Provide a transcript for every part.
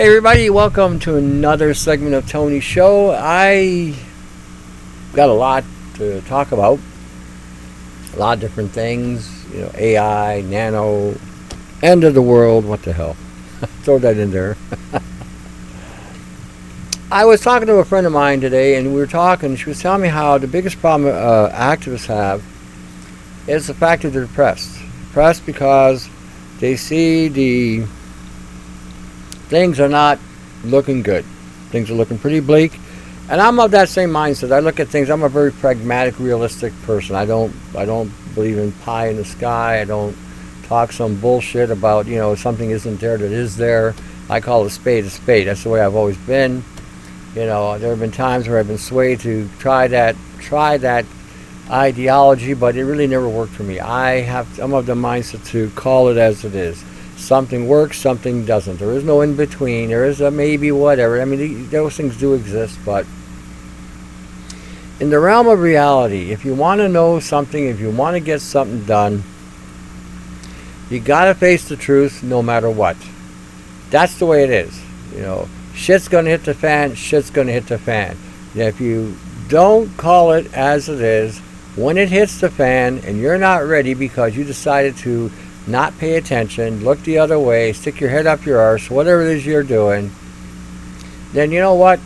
Hey everybody, welcome to another segment of Tony's show. I got a lot to talk about. A lot of different things, AI, nano, end of the world, what the hell. Throw that in there. I was talking to a friend of mine today, and we were talking, she was telling me how the biggest problem activists have is the fact that they're depressed. Depressed because they see the things are not looking good. Things are looking pretty bleak. And I'm of that same mindset. I look at things, I'm a very pragmatic, realistic person. I don't believe in pie in the sky. I don't talk some bullshit about, something isn't there that is there. I call a spade a spade. That's the way I've always been. There have been times where I've been swayed to try that ideology, but it really never worked for me. I'm of the mindset to call it as it is. Something works, something doesn't. There is no in between. There is a maybe, whatever. I mean, those things do exist, but in the realm of reality, if you want to know something, if you want to get something done, you got to face the truth no matter what. That's the way it is. Shit's going to hit the fan, shit's going to hit the fan. If you don't call it as it is, when it hits the fan and you're not ready because you decided to not pay attention, look the other way, stick your head up your arse, whatever it is you're doing, then you know what?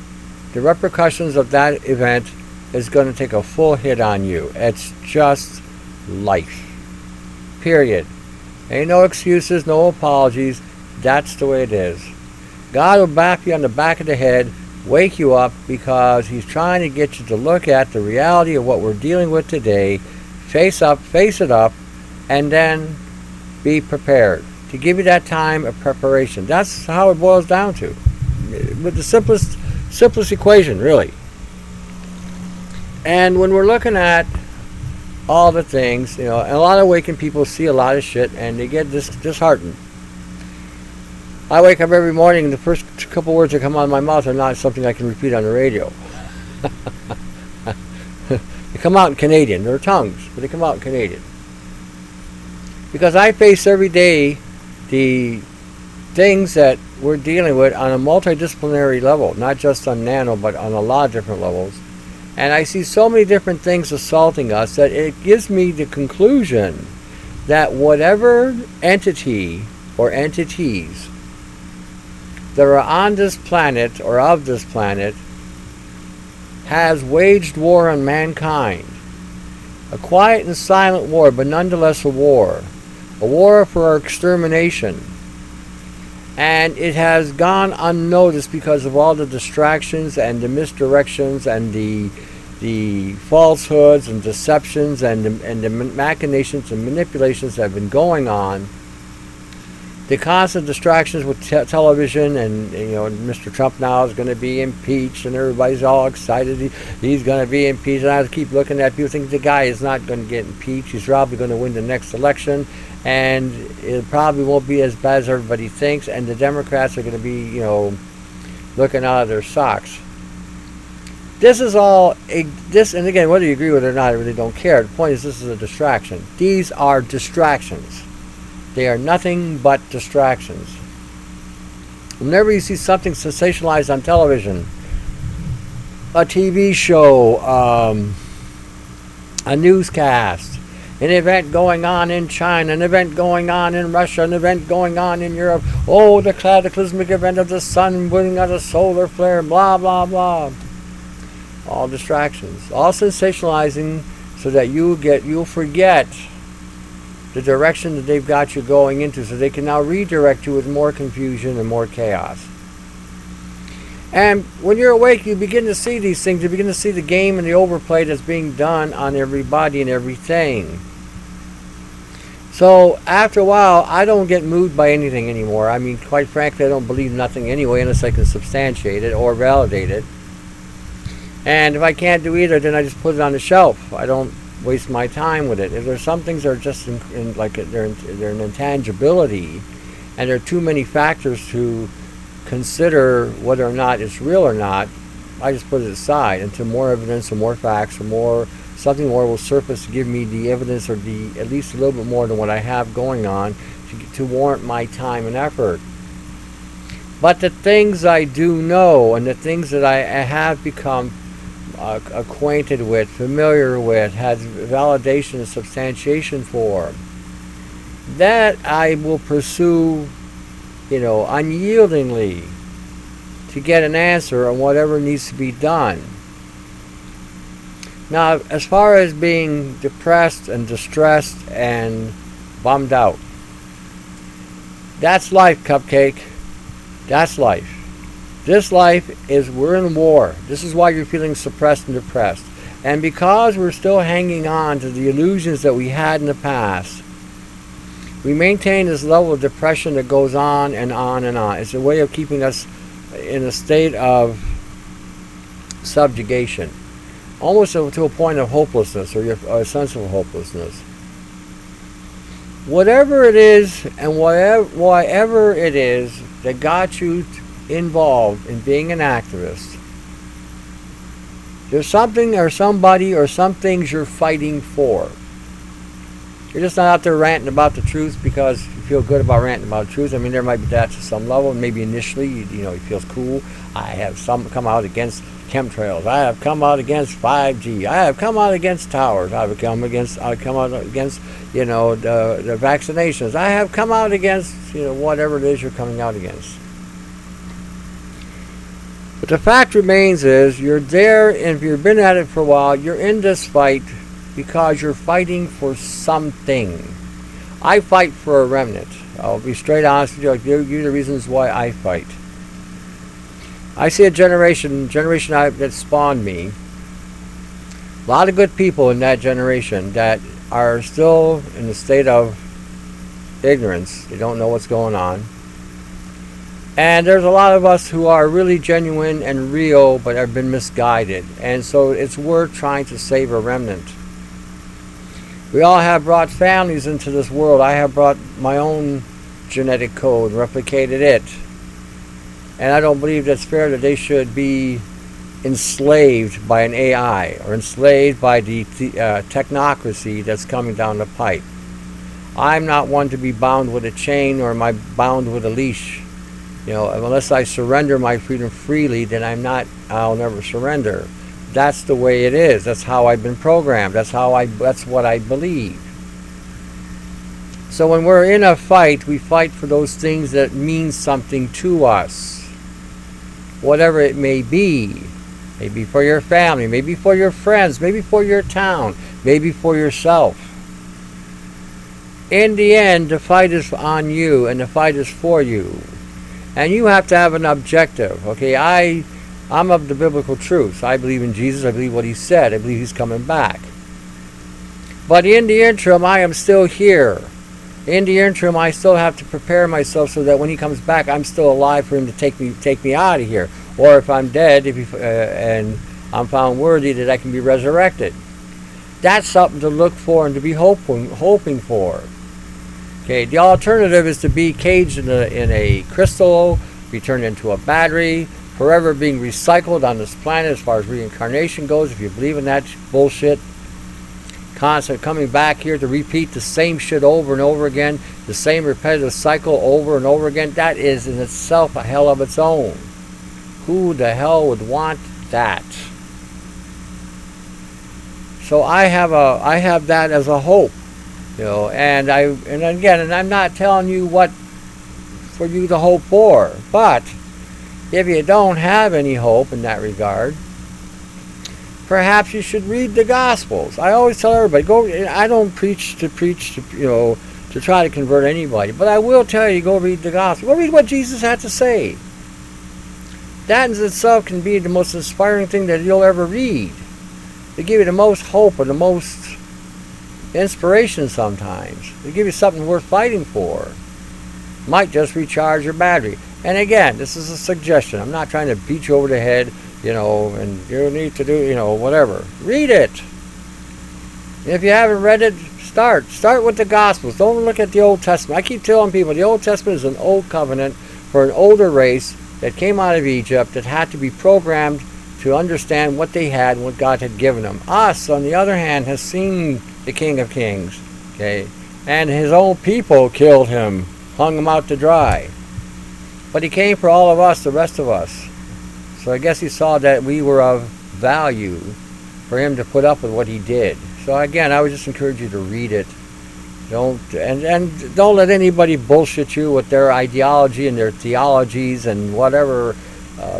The repercussions of that event is going to take a full hit on you. It's just life. Period. Ain't no excuses, no apologies. That's the way it is. God will bap you on the back of the head, wake you up, because He's trying to get you to look at the reality of what we're dealing with today, face it up, and then be prepared. To give you that time of preparation. That's how it boils down to. With the simplest equation, really. And when we're looking at all the things, and a lot of awakened people see a lot of shit and they get disheartened. I wake up every morning and the first couple words that come out of my mouth are not something I can repeat on the radio. They come out in Canadian. They're tongues, but they come out in Canadian. Because I face every day the things that we're dealing with on a multidisciplinary level, not just on nano, but on a lot of different levels. And I see so many different things assaulting us that it gives me the conclusion that whatever entity or entities that are on this planet or of this planet has waged war on mankind. A quiet and silent war, but nonetheless a war. A war for our extermination. And it has gone unnoticed because of all the distractions and the misdirections and the falsehoods and deceptions and the machinations and manipulations that have been going on. The constant distractions with television and Mr. Trump now is going to be impeached and everybody's all excited he's going to be impeached, and I keep looking at people think the guy is not going to get impeached. He's probably going to win the next election, and it probably won't be as bad as everybody thinks, and the Democrats are going to be looking out of their socks. This is all and again, whether you agree with it or not, I really don't care. The point is, this is a distraction. These are distractions. They are nothing but distractions. Whenever you see something sensationalized on television, a TV show, a newscast, an event going on in China, an event going on in Russia, an event going on in Europe, the cataclysmic event of the sun putting out a solar flare, blah, blah, blah. All distractions. All sensationalizing so that you'll forget the direction that they've got you going into, so they can now redirect you with more confusion and more chaos. And when you're awake, you begin to see these things. You begin to see the game and the overplay that's being done on everybody and everything. So after a while, I don't get moved by anything anymore. I mean, quite frankly, I don't believe nothing anyway unless I can substantiate it or validate it. And if I can't do either, then I just put it on the shelf. I don't waste my time with it. If there's some things that are just they're an intangibility, and there are too many factors to consider whether or not it's real or not, I just put it aside until more evidence or more facts or something more will surface to give me the evidence or at least a little bit more than what I have going on to warrant my time and effort. But the things I do know and the things that I have become acquainted with, familiar with, has validation and substantiation for, that I will pursue, unyieldingly to get an answer on whatever needs to be done. Now, as far as being depressed and distressed and bummed out, that's life, Cupcake. That's life. This life is, we're in war. This is why you're feeling suppressed and depressed. And because we're still hanging on to the illusions that we had in the past, we maintain this level of depression that goes on and on and on. It's a way of keeping us in a state of subjugation, almost to a point of hopelessness, or a sense of hopelessness. Whatever it is and whatever it is that got you involved in being an activist, there's something or somebody or some things you're fighting for. You're just not out there ranting about the truth because you feel good about ranting about the truth. I mean, there might be that to some level. Maybe initially, it feels cool. I have come out against chemtrails. I have come out against 5G. I have come out against towers. I have come out against the vaccinations. I have come out against whatever it is you're coming out against. But the fact remains is you're there, and if you've been at it for a while, you're in this fight because you're fighting for something. I fight for a remnant. I'll be straight honest with you. You're the reasons why I fight. I see a generation that spawned me. A lot of good people in that generation that are still in a state of ignorance. They don't know what's going on. And there's a lot of us who are really genuine and real, but have been misguided. And so it's worth trying to save a remnant. We all have brought families into this world. I have brought my own genetic code, replicated it. And I don't believe that's fair that they should be enslaved by an AI or enslaved by the technocracy that's coming down the pipe. I'm not one to be bound with a chain, or am I bound with a leash. Unless I surrender my freedom freely, then I'll never surrender. That's the way it is. That's how I've been programmed. That's what I believe. So when we're in a fight, we fight for those things that mean something to us. Whatever it may be. Maybe for your family, maybe for your friends, maybe for your town, maybe for yourself. In the end, the fight is on you, and the fight is for you. And you have to have an objective. Okay, I'm of the biblical truth. I believe in Jesus. I believe what he said. I believe he's coming back. But in the interim, I am still here. In the interim, I still have to prepare myself so that when he comes back, I'm still alive for him to take me out of here. Or if I'm dead, and I'm found worthy, that I can be resurrected. That's something to look for and to be hoping for. Okay, the alternative is to be caged in a crystal, be turned into a battery, forever being recycled on this planet as far as reincarnation goes, if you believe in that bullshit. Constant coming back here to repeat the same shit over and over again, the same repetitive cycle over and over again. That is in itself a hell of its own. Who the hell would want that? So I have that as a hope, and I'm not telling you what for you to hope for, but if you don't have any hope in that regard, perhaps you should read the Gospels. I always tell everybody, I don't preach to try to convert anybody, but I will tell you, go read the Gospel. Go read what Jesus had to say. That in itself can be the most inspiring thing that you'll ever read. They give you the most hope or the most inspiration sometimes. They give you something worth fighting for. Might just recharge your battery. And again, this is a suggestion. I'm not trying to beat you over the head, and you need to do, whatever. Read it. And if you haven't read it, start with the Gospels. Don't look at the Old Testament. I keep telling people the Old Testament is an old covenant for an older race that came out of Egypt that had to be programmed to understand what they had and what God had given them. Us, on the other hand, has seen the King of Kings, okay, and his own people killed him, hung him out to dry. But he came for all of us, the rest of us. So I guess he saw that we were of value for him to put up with what he did. So again, I would just encourage you to read it. Don't let anybody bullshit you with their ideology and their theologies and whatever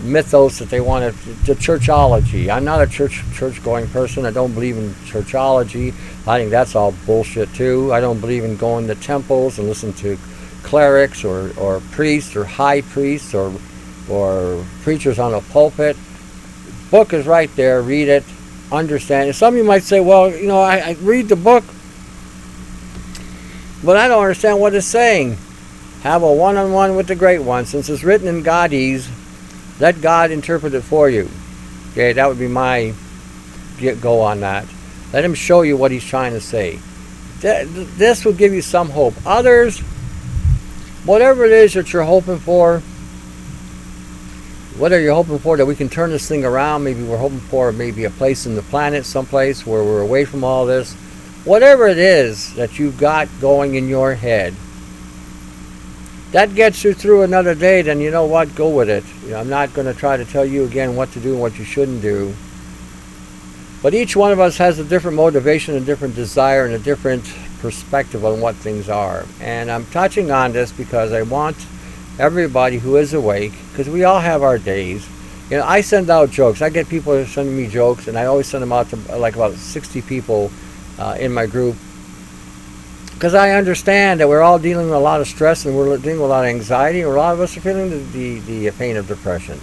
mythos that they want the churchology. I'm not a church-going person. I don't believe in churchology. I think that's all bullshit too. I don't believe in going to temples and listen to clerics or priests or high priests or preachers on a pulpit. Book is right there. Read it. Understand. And some of you might say, well, you know, I read the book, but I don't understand what it's saying. Have a one-on-one with the Great One. Since it's written in Godese, let God interpret it for you. Okay, that would be my go on that. Let him show you what he's trying to say. This will give you some hope. Others, whatever it is that you're hoping for, what are you hoping for? That we can turn this thing around? Maybe we're hoping for maybe a place in the planet, someplace where we're away from all this. Whatever it is that you've got going in your head, that gets you through another day, then you know what? Go with it. You know, I'm not going to try to tell you again what to do and what you shouldn't do. But each one of us has a different motivation, a different desire, and a different perspective on what things are. And I'm touching on this because I want everybody who is awake, because we all have our days. You know, I send out jokes. I get people sending me jokes, and I always send them out to like about 60 people in my group, because I understand that we're all dealing with a lot of stress and we're dealing with a lot of anxiety, or a lot of us are feeling the pain of depression.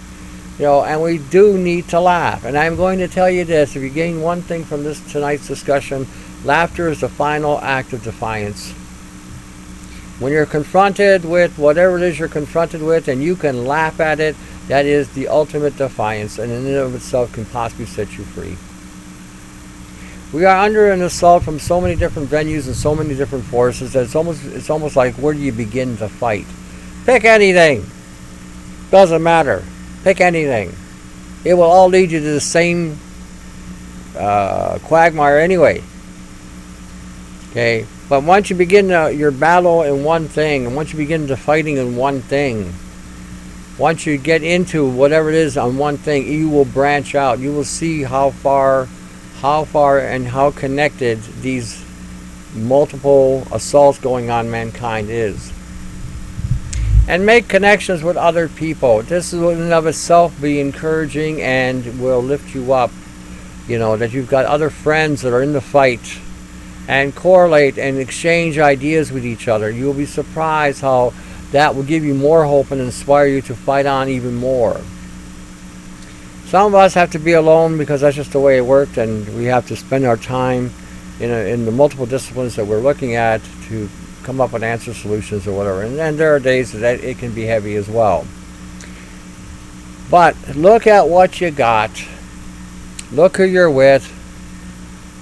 You know, and we do need to laugh. And I'm going to tell you this: if you gain one thing from this tonight's discussion, laughter is the final act of defiance. When you're confronted with whatever it is you're confronted with and you can laugh at it, that is the ultimate defiance, and in and of itself can possibly set you free. We are under an assault from so many different venues and so many different forces that it's almost like, where do you begin to fight? Pick anything. Doesn't matter. Pick anything. It will all lead you to the same quagmire anyway. Okay? But once you begin your battle in one thing, and once you begin to fighting in one thing, once you get into whatever it is on one thing, you will branch out. You will see how far and how connected these multiple assaults going on mankind is. And make connections with other people. This will in and of itself be encouraging and will lift you up. You know, that you've got other friends that are in the fight, and correlate and exchange ideas with each other. You'll be surprised how that will give you more hope and inspire you to fight on even more. Some of us have to be alone because that's just the way it worked, and we have to spend our time in the multiple disciplines that we're looking at to come up with answer solutions or whatever. And there are days that it can be heavy as well. But look at what you got. Look who you're with.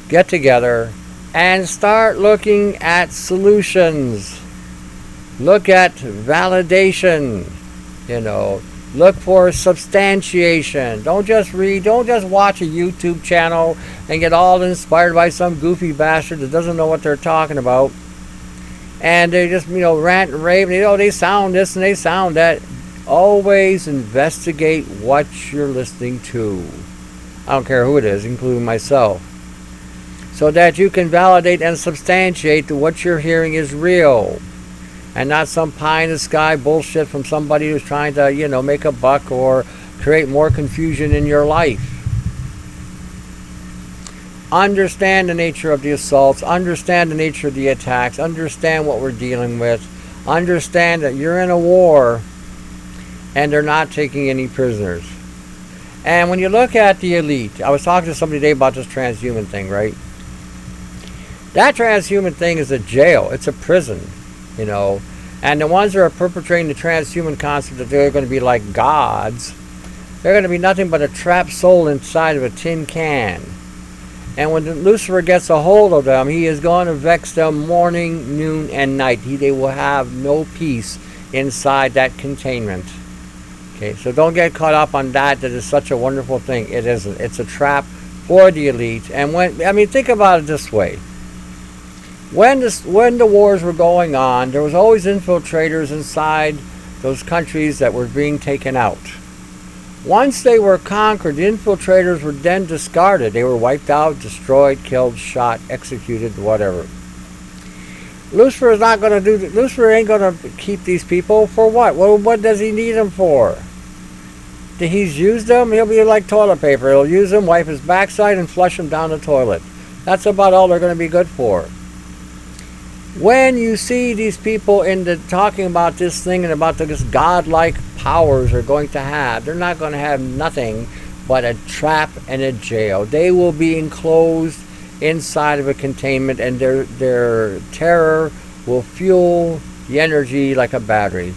Get together and start looking at solutions. Look at validation. You know, look for substantiation. Don't just read, don't just watch a YouTube channel and get all inspired by some goofy bastard that doesn't know what they're talking about. And they just, you know, rant and rave, and they sound this and they sound that. Always investigate what you're listening to. I don't care who it is, including myself. So that you can validate and substantiate that what you're hearing is real, and not some pie in the sky bullshit from somebody who's trying to, you know, make a buck or create more confusion in your life. Understand the nature of the assaults, understand the nature of the attacks, understand what we're dealing with, understand that you're in a war and they're not taking any prisoners. And when you look at the elite, I was talking to somebody today about this transhuman thing, right? That transhuman thing is a jail. It's a prison, you know. And the ones that are perpetrating the transhuman concept that they're going to be like gods, they're going to be nothing but a trapped soul inside of a tin can. And when Lucifer gets a hold of them, he is going to vex them morning, noon, and night. They will have no peace inside that containment. Okay, so don't get caught up on that is such a wonderful thing. It isn't. It's a trap for the elite. And think about it this way. When the wars were going on, there was always infiltrators inside those countries that were being taken out. Once they were conquered, the infiltrators were then discarded. They were wiped out, destroyed, killed, shot, executed, whatever. Lucifer is not going to do that. Lucifer ain't going to keep these people for what? Well, what does he need them for? He's used them, he'll be like toilet paper. He'll use them, wipe his backside, and flush them down the toilet. That's about all they're going to be good for. When you see these people talking about this thing and about this godlike powers they're going to have, they're not going to have nothing but a trap and a jail. They will be enclosed inside of a containment, and their terror will fuel the energy like a battery.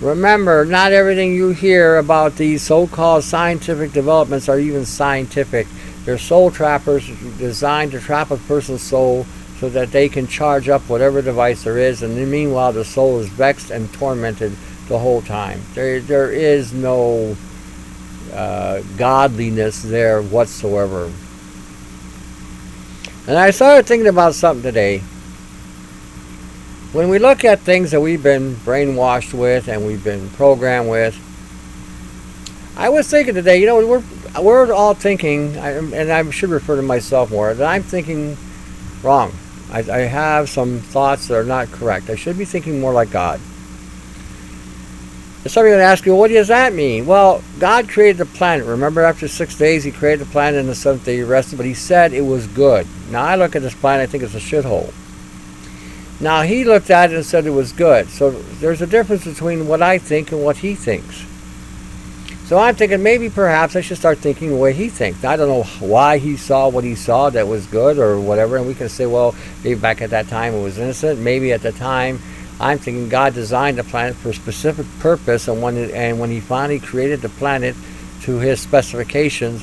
Remember, not everything you hear about these so-called scientific developments are even scientific. They're soul trappers designed to trap a person's soul so that they can charge up whatever device there is, and meanwhile the soul is vexed and tormented the whole time. There is no godliness there whatsoever. And I started thinking about something today. When we look at things that we've been brainwashed with and we've been programmed with, I was thinking today, we're all thinking, and I should refer to myself more, that I'm thinking wrong. I have some thoughts that are not correct. I should be thinking more like God. Some of you are going to ask me, what does that mean? Well, God created the planet. Remember, after 6 days, he created the planet, and the seventh day he rested, but he said it was good. Now, I look at this planet, I think it's a shithole. Now, he looked at it and said it was good. So there's a difference between what I think and what he thinks. So I'm thinking maybe perhaps I should start thinking the way he thinks. Now, I don't know why he saw what he saw that was good or whatever. And we can say, well, maybe back at that time it was innocent. Maybe at the time I'm thinking God designed the planet for a specific purpose. And when he finally created the planet to his specifications,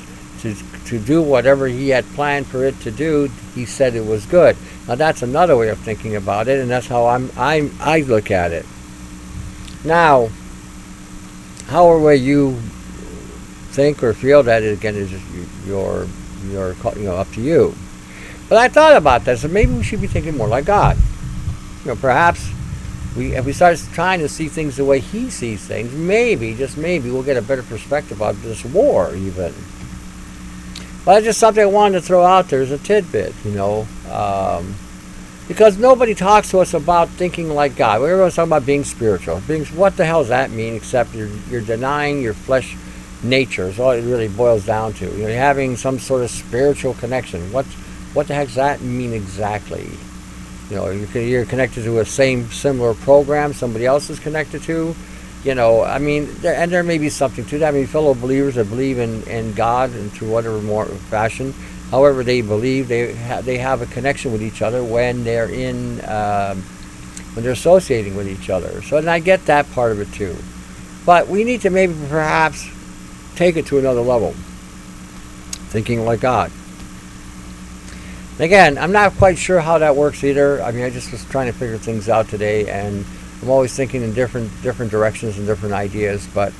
to do whatever he had planned for it to do, he said it was good. Now that's another way of thinking about it, and that's how I look at it. Now, however you think or feel that, again, is your up to you. But I thought about that, so maybe we should be thinking more like God. Perhaps if we start trying to see things the way he sees things, maybe, just maybe, we'll get a better perspective of this war even. But it's just something I wanted to throw out there as a tidbit, because nobody talks to us about thinking like God. Everyone's talking about being spiritual. What the hell does that mean except you're denying your flesh nature is all it really boils down to. You're having some sort of spiritual connection. What the heck does that mean exactly? You're connected to a similar program somebody else is connected to. And there may be something to that. Fellow believers that believe in God and through whatever more fashion, however they believe, they have a connection with each other when they're when they're associating with each other. So, and I get that part of it too. But we need to maybe perhaps take it to another level, thinking like God. Again, I'm not quite sure how that works either. I just was trying to figure things out today, and I'm always thinking in different directions and different ideas, but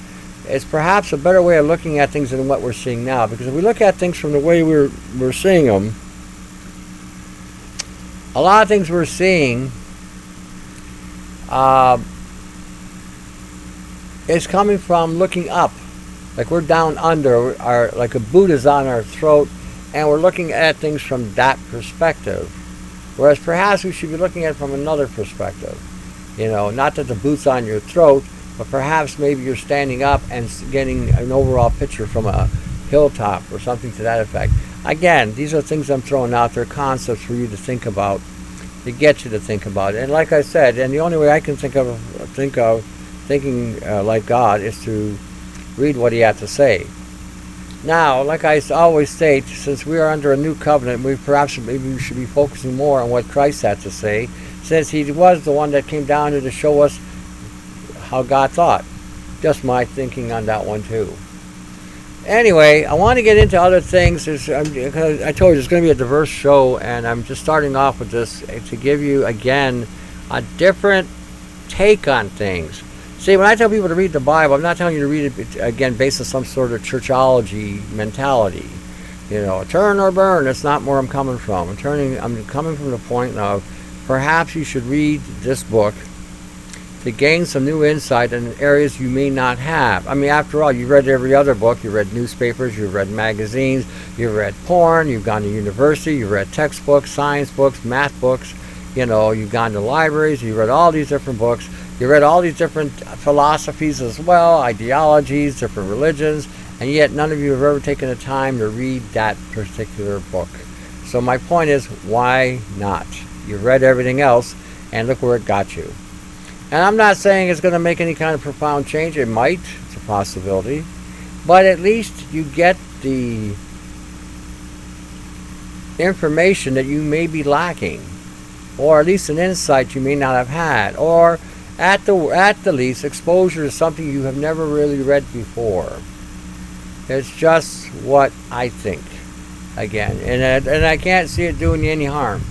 it's perhaps a better way of looking at things than what we're seeing now. Because if we look at things from the way we're seeing them, a lot of things we're seeing is coming from looking up, like we're down under, like a boot is on our throat, and we're looking at things from that perspective. Whereas perhaps we should be looking at it from another perspective. Not that the boot's on your throat, but perhaps maybe you're standing up and getting an overall picture from a hilltop or something to that effect. Again, these are things I'm throwing out there, concepts for you to think about, to get you to think about it. And like I said, and the only way I can think of thinking like God is to read what he had to say. Now, like I always state, since we are under a new covenant, maybe we should be focusing more on what Christ had to say, since he was the one that came down here to show us how God thought. Just my thinking on that one too. Anyway, I want to get into other things. I told you it's going to be a diverse show, and I'm just starting off with this to give you, again, a different take on things. See, when I tell people to read the Bible, I'm not telling you to read it, again, based on some sort of churchology mentality. Turn or burn, that's not where I'm coming from. I'm coming from the point of perhaps you should read this book to gain some new insight in areas you may not have. I mean, after all, you read every other book. You read newspapers, you read magazines, you read porn, you've gone to university, you read textbooks, science books, math books, you've gone to libraries, you read all these different books, you read all these different philosophies as well, ideologies, different religions, and yet none of you have ever taken the time to read that particular book. So my point is, why not? You've read everything else, and look where it got you. And I'm not saying it's going to make any kind of profound change. It might. It's a possibility. But at least you get the information that you may be lacking, or at least an insight you may not have had, or at the least exposure to something you have never really read before. It's just what I think. Again, and I can't see it doing you any harm,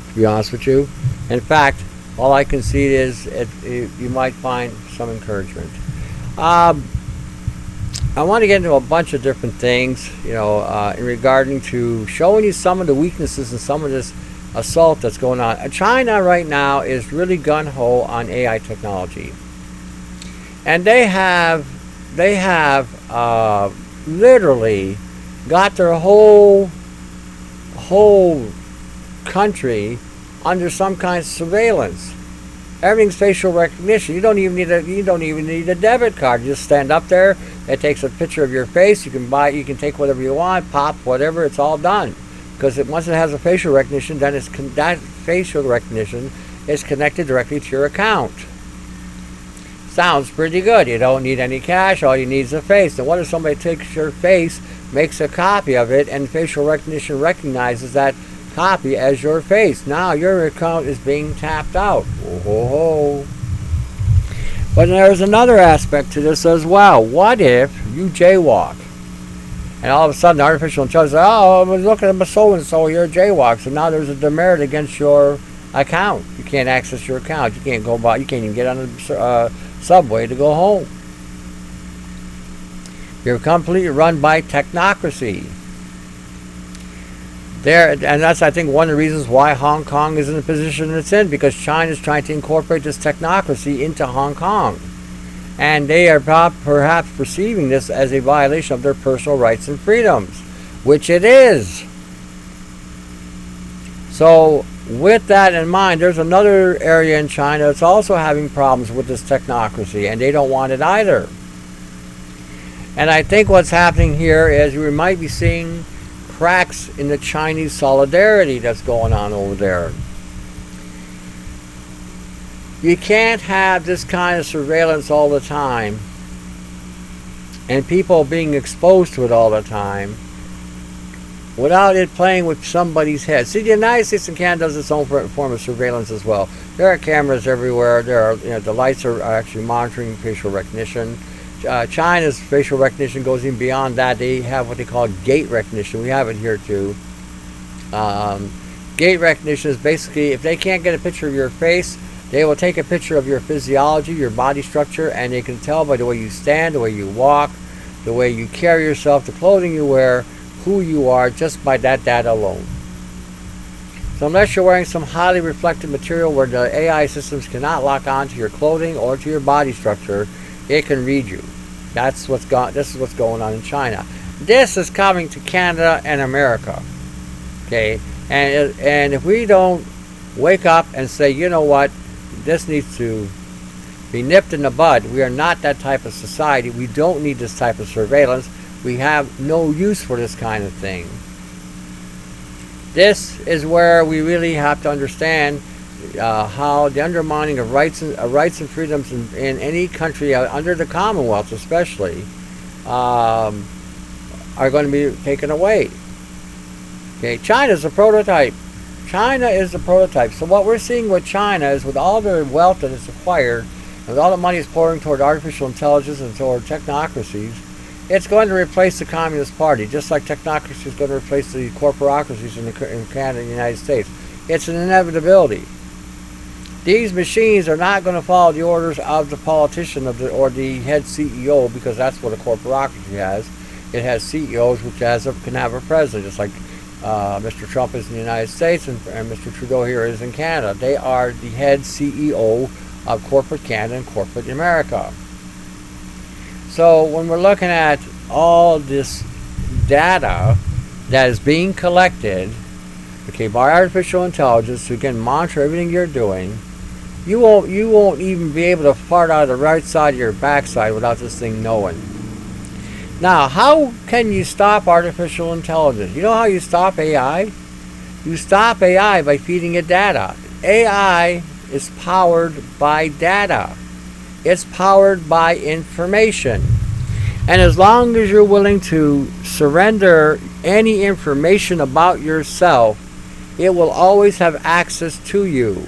to be honest with you. In fact, all I can see is you might find some encouragement. I want to get into a bunch of different things, in regarding to showing you some of the weaknesses and some of this assault that's going on. China right now is really gung-ho on AI technology, and they have literally got their whole country under some kind of surveillance. Everything's facial recognition. You don't even need a debit card. You just stand up there. It takes a picture of your face. You can take whatever you want, pop whatever. It's all done. Because once it has a facial recognition, then that facial recognition is connected directly to your account. Sounds pretty good. You don't need any cash. All you need is a face. And what if somebody takes your face, makes a copy of it, and facial recognition recognizes that copy as your face? Now your account is being tapped out. Oh. But there's another aspect to this as well. What if you jaywalk, and all of a sudden artificial intelligence says, I was looking at my so-and-so here jaywalk, so now there's a demerit against your account. You can't access your account. You can't you can't even get on the subway to go home. You're completely run by technocracy. And that's, I think, one of the reasons why Hong Kong is in the position it's in, because China is trying to incorporate this technocracy into Hong Kong. And they are perhaps perceiving this as a violation of their personal rights and freedoms, which it is. So, with that in mind, there's another area in China that's also having problems with this technocracy, and they don't want it either. And I think what's happening here is we might be seeing cracks in the Chinese solidarity that's going on over there. You can't have this kind of surveillance all the time and people being exposed to it all the time without it playing with somebody's head. See, the United States and Canada does its own form of surveillance as well. There are cameras everywhere. The lights are actually monitoring facial recognition. China's facial recognition goes even beyond that. They have what they call gait recognition. We have it here too. Gait recognition is basically, if they can't get a picture of your face, they will take a picture of your physiology, your body structure, and they can tell by the way you stand, the way you walk, the way you carry yourself, the clothing you wear, who you are, just by that data alone. So unless you're wearing some highly reflective material where the AI systems cannot lock onto your clothing or to your body structure, it can read you. This is what's going on in China. This is coming to Canada and America. Okay, and if we don't wake up and say, you know what, this needs to be nipped in the bud. We are not that type of society. We don't need this type of surveillance. We have no use for this kind of thing. This is where we really have to understand how the undermining of rights and freedoms in any country under the Commonwealth especially are going to be taken away. Okay, China is a prototype. China is the prototype. So what we're seeing with China is, with all the wealth that it's acquired, and with all the money it's pouring toward artificial intelligence and toward technocracies, it's going to replace the Communist Party, just like technocracy is going to replace the corporocracies in Canada and the United States. It's an inevitability. These machines are not going to follow the orders of the politician or the head CEO, because that's what a corporocracy has. It has CEOs, which can have a president, just like Mr. Trump is in the United States and Mr. Trudeau here is in Canada. They are the head CEO of corporate Canada and corporate America. So when we're looking at all this data that is being collected, okay, by artificial intelligence, who can monitor everything you're doing, you won't even be able to fart out of the right side of your backside without this thing knowing. Now, how can you stop artificial intelligence? You know how you stop AI? You stop AI by feeding it data. AI is powered by data. It's powered by information. And as long as you're willing to surrender any information about yourself, it will always have access to you.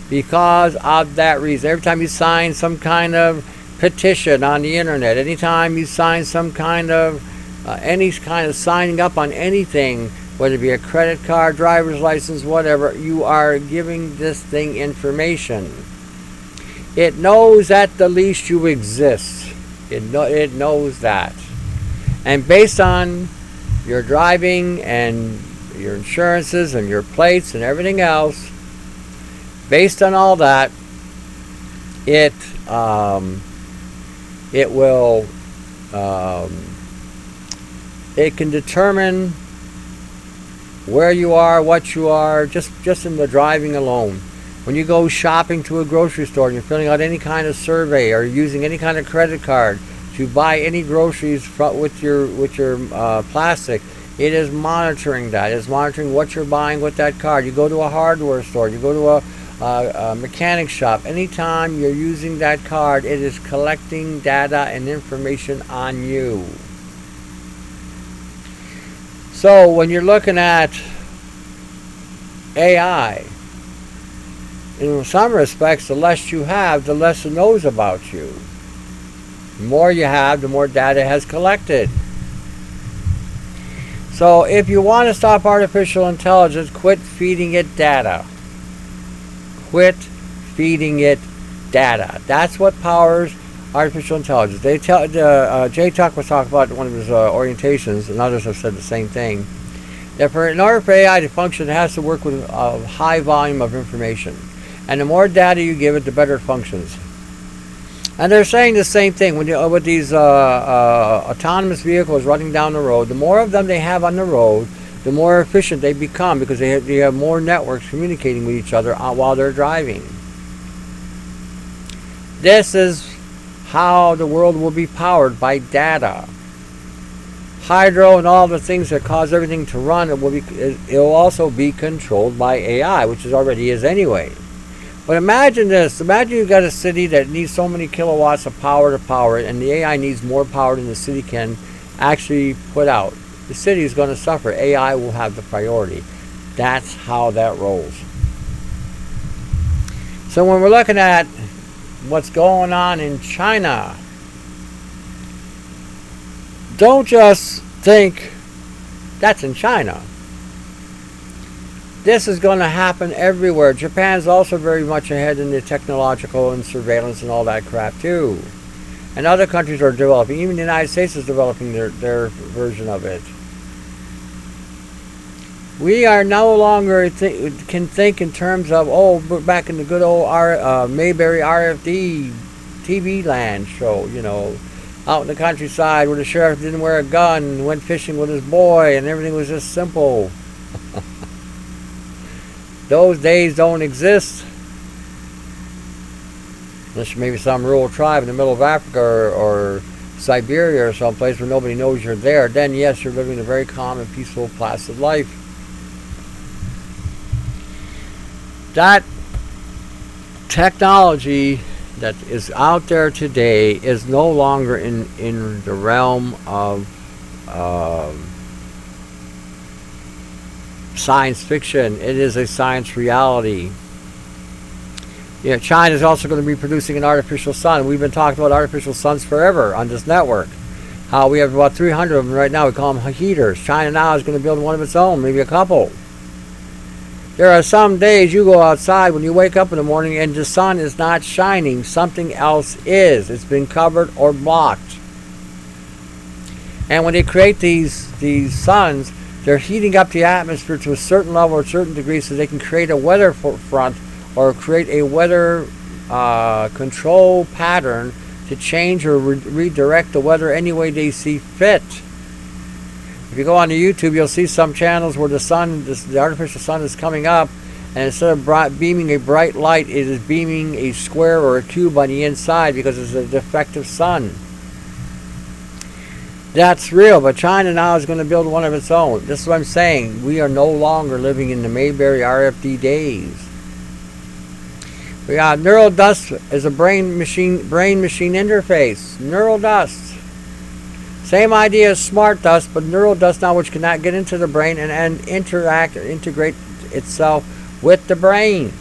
Because of that reason, every time you sign some kind of petition on the internet, anytime you sign some kind of any kind of signing up on anything, whether it be a credit card, driver's license, whatever, you are giving this thing information. It knows at the least you exist. It knows that. And based on your driving and your insurances and your plates and everything else, based on all that, it will it can determine where you are, what you are, just in the driving alone. When you go shopping to a grocery store and you're filling out any kind of survey or using any kind of credit card to buy any groceries with your plastic, it is monitoring that. It's monitoring what you're buying with that card. You go to a hardware store, you go to a mechanic shop, anytime you're using that card, it is collecting data and information on you. So when you're looking at AI, in some respects, the less you have, the less it knows about you. The more you have, the more data it has collected. So if you want to stop artificial intelligence, quit feeding it data. Quit feeding it data. That's what powers artificial intelligence. They tell Jay Tuck was talking about in one of his orientations, and others have said the same thing. That in order for AI to function, it has to work with a high volume of information, and the more data you give it, the better it functions. And they're saying the same thing with these autonomous vehicles running down the road. The more of them they have on the road, the more efficient they become, because they have more networks communicating with each other while they're driving. This is how the world will be powered, by data. Hydro and all the things that cause everything to run, it will also be controlled by AI, which it already is anyway. But imagine this. Imagine you've got a city that needs so many kilowatts of power to power it, and the AI needs more power than the city can actually put out. The city is going to suffer. AI will have the priority. That's how that rolls. So when we're looking at what's going on in China, don't just think that's in China. This is going to happen everywhere. Japan's also very much ahead in the technological and surveillance and all that crap too. And other countries are developing. Even the United States is developing their version of it. We are no longer can think in terms of, we're back in the good old Mayberry RFD TV land show, out in the countryside where the sheriff didn't wear a gun and went fishing with his boy and everything was just simple. Those days don't exist. Unless you're maybe some rural tribe in the middle of Africa or Siberia or someplace where nobody knows you're there. Then yes, you're living a very calm and peaceful, placid life. That technology that is out there today is no longer in the realm of science fiction. It is a science reality. China is also going to be producing an artificial sun. We've been talking about artificial suns forever on this network. How we have about 300 of them right now. We call them heaters. China now is going to build one of its own, maybe a couple. There are some days you go outside when you wake up in the morning and the sun is not shining. Something else is. It's been covered or blocked. And when they create these suns, they're heating up the atmosphere to a certain level or a certain degree so they can create a weather front or create a weather control pattern to change or redirect the weather any way they see fit. If you go on to YouTube, you'll see some channels where the artificial sun is coming up, and instead of beaming a bright light, it is beaming a square or a cube on the inside because it's a defective sun. That's real, but China now is going to build one of its own. This is what I'm saying. We are no longer living in the Mayberry RFD days. We got neural dust as a brain-machine interface. Neural dust. Same idea as smart dust, but neural dust now which cannot get into the brain and interact or integrate itself with the brain.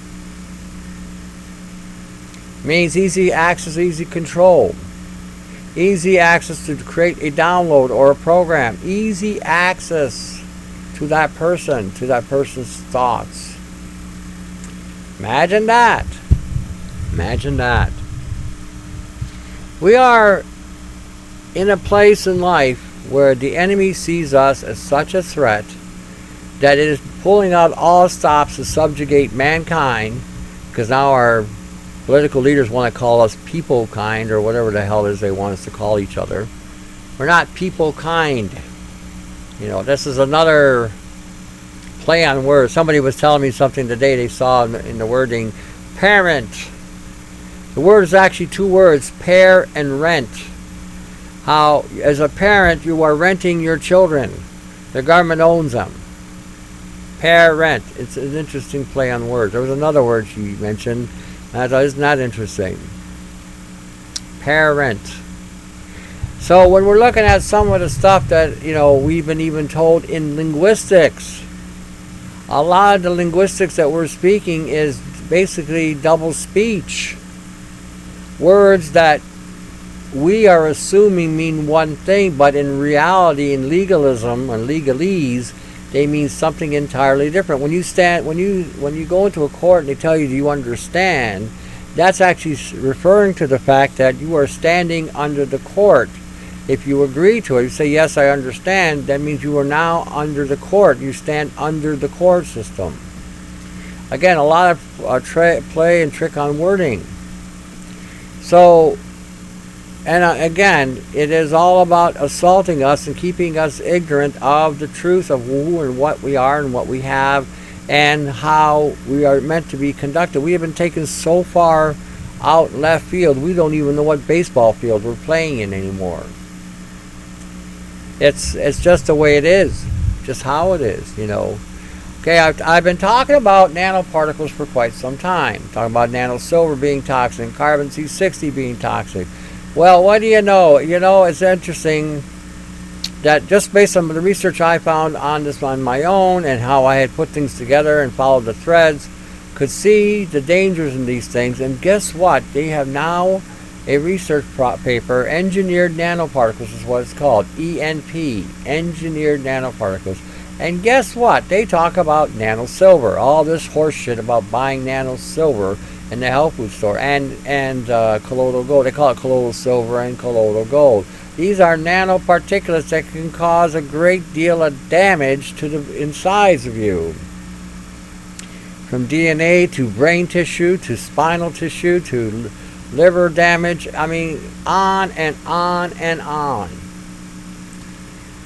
Means easy access, easy control. Easy access to create a download or a program. Easy access to that person's thoughts. Imagine that. Imagine that. We are in a place in life where the enemy sees us as such a threat that it is pulling out all stops to subjugate mankind, because now our political leaders want to call us people kind, or whatever the hell it is they want us to call each other. We're not people kind. You know, this is another play on words. Somebody was telling me something today they saw in the wording parent. The word is actually two words, pair and rent. How, as a parent, you are renting your children. The government owns them. Pair rent. It's an interesting play on words. There was another word she mentioned. And I thought, isn't that interesting? Pair rent. So when we're looking at some of the stuff that, you know, we've been even told in linguistics, a lot of the linguistics that we're speaking is basically double speech. Words that we are assuming mean one thing, but in reality, in legalism and legalese, they mean something entirely different. When you go into a court and they tell you, do you understand, that's actually referring to the fact that you are standing under the court. If you agree to it, you say, yes, I understand, that means you are now under the court. You stand under the court system. Again, a lot of play and trick on wording. So, and again, it is all about assaulting us and keeping us ignorant of the truth of who and what we are and what we have and how we are meant to be conducted. We have been taken so far out left field, we don't even know what baseball field we're playing in anymore. It's just the way it is, just how it is, you know. Okay, I've been talking about nanoparticles for quite some time. Talking about nanosilver being toxic and carbon C60 being toxic. Well, what do you know? You know, it's interesting that just based on the research I found on this on my own and how I had put things together and followed the threads, could see the dangers in these things. And guess what? They have now a research paper, engineered nanoparticles is what it's called, ENP, engineered nanoparticles. And guess what? They talk about nanosilver, all this horse shit about buying nanosilver in the health food store, and colloidal gold. They call it colloidal silver and colloidal gold. These are nanoparticulates that can cause a great deal of damage to the insides of you. From DNA to brain tissue to spinal tissue to liver damage. I mean, on and on and on.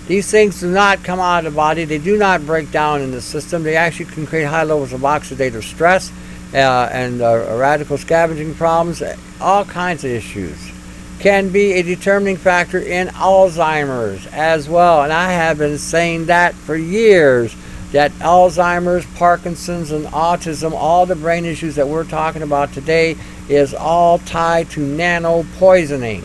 These things do not come out of the body. They do not break down in the system. They actually can create high levels of oxidative stress and radical scavenging problems, all kinds of issues. Can be a determining factor in Alzheimer's as well. And I have been saying that for years, that Alzheimer's, Parkinson's, and autism, all the brain issues that we're talking about today, is all tied to nano poisoning,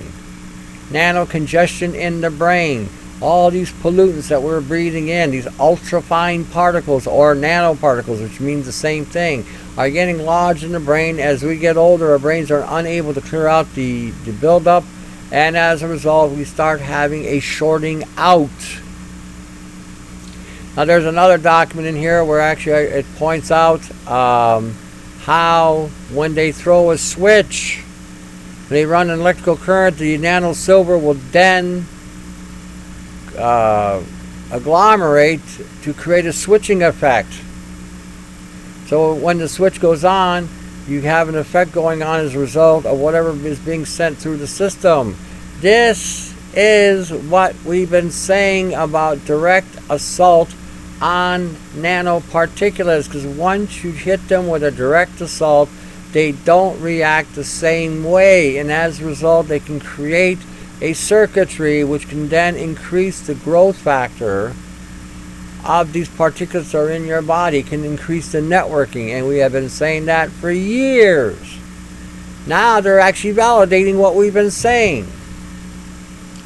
nano congestion in the brain. All these pollutants that we're breathing in, these ultrafine particles or nanoparticles, which means the same thing, are getting lodged in the brain. As we get older, our brains are unable to clear out the buildup, and as a result, we start having a shorting out. Now, there's another document in here where actually it points out how when they throw a switch, they run an electrical current, the nanosilver will then agglomerate to create a switching effect. So when the switch goes on, You have an effect going on as a result of whatever is being sent through the system. This is what we've been saying about direct assault on nanoparticulates, because once you hit them with a direct assault, they don't react the same way, and as a result they can create a circuitry which can then increase the growth factor of these particulates that are in your body, can increase the networking, and we have been saying that for years. Now they're actually validating what we've been saying